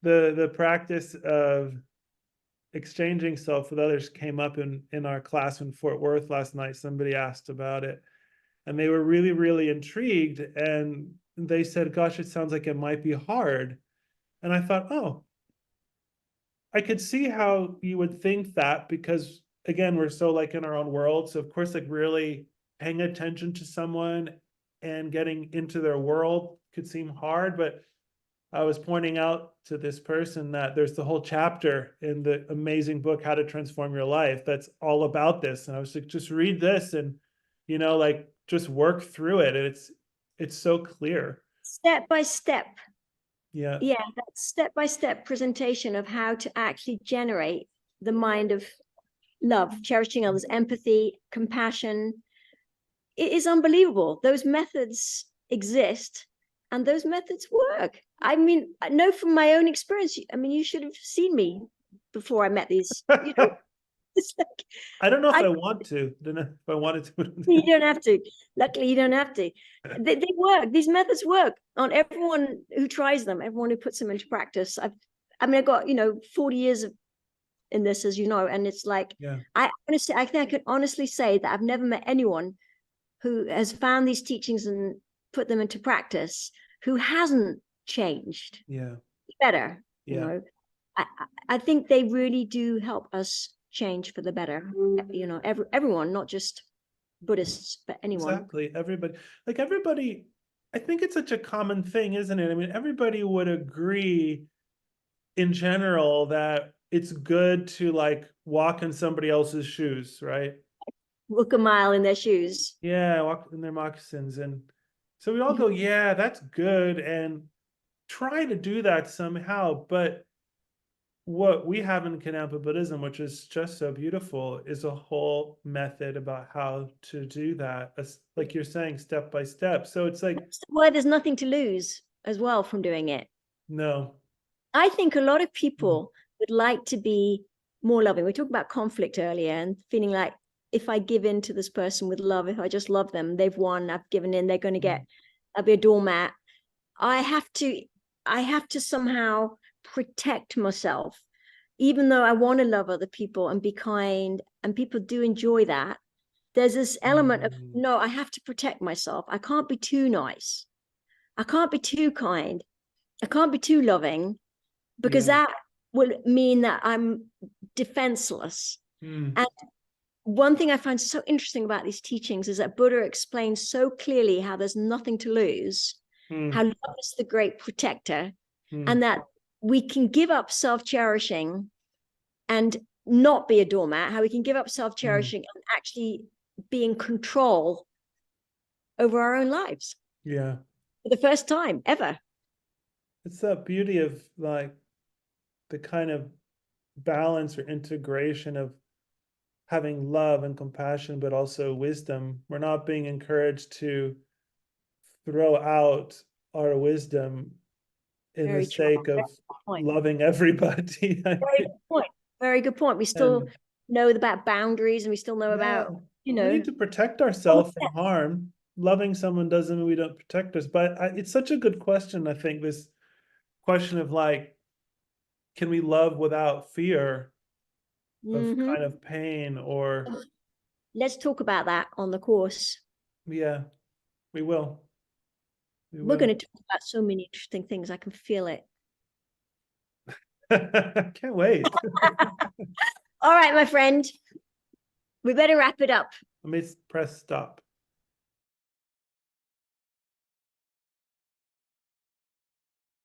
the practice of exchanging self with others came up in our class in Fort Worth last night. Somebody asked about it, and they were really, really intrigued. And they said, gosh, it sounds like it might be hard. And I thought, oh, I could see how you would think that, because again, we're so like in our own world. So of course, like really paying attention to someone and getting into their world could seem hard. But I was pointing out to this person that there's the whole chapter in the amazing book, How to Transform Your Life, that's all about this. And I was like, just read this and, like just work through it. And it's so clear. Step by step. Yeah. Yeah, that step-by-step presentation of how to actually generate the mind of love, cherishing others, empathy, compassion. It is unbelievable. Those methods exist and those methods work. I mean, I know from my own experience. I mean, you should have seen me before I met these. It's like, I don't know if I want to. I don't know if I wanted to. you don't have to. Luckily, you don't have to. They work. These methods work on everyone who tries them, everyone who puts them into practice. I've got 40 years in this, as you know, and it's like, yeah. I think I can honestly say that I've never met anyone who has found these teachings and put them into practice who hasn't changed. Yeah. Better. Yeah. I think they really do help us change for the better. Everyone, not just Buddhists, but anyone. Exactly. Everybody, I think it's such a common thing, isn't it? I mean, everybody would agree in general that it's good to like walk in somebody else's shoes, right? Walk a mile in their shoes. Yeah, walk in their moccasins. And so we all go, yeah, that's good, and try to do that somehow. But what we have in Kadam Buddhism, which is just so beautiful, is a whole method about how to do that, like you're saying, step by step. So it's like, why there's nothing to lose as well from doing it. No. I think a lot of people would like to be more loving. We talked about conflict earlier and feeling like, if I give in to this person with love, if I just love them, they've won, I've given in, they're going to I'll be a doormat. I have to somehow protect myself, even though I want to love other people and be kind, and people do enjoy that. There's this element of, no, I have to protect myself. I can't be too nice. I can't be too kind. I can't be too loving, because that will mean that I'm defenseless. And one thing I find so interesting about these teachings is that Buddha explains so clearly how there's nothing to lose, how love is the great protector, and that we can give up self-cherishing and not be a doormat, how we can give up self-cherishing and actually be in control over our own lives. Yeah. For the first time ever. It's that beauty of like the kind of balance or integration of having love and compassion, but also wisdom. We're not being encouraged to throw out our wisdom in the sake of loving everybody. Very good point. Very good point. We still know about boundaries, and we still know about, we need to protect ourselves from harm. Loving someone doesn't mean we don't protect us. But it's such a good question. I think this question of like, can we love without fear of kind of pain? Or let's talk about that on the course. Yeah, we will. We're going to talk about so many interesting things. I can feel it. Can't wait. All right, my friend. We better wrap it up. Let me press stop.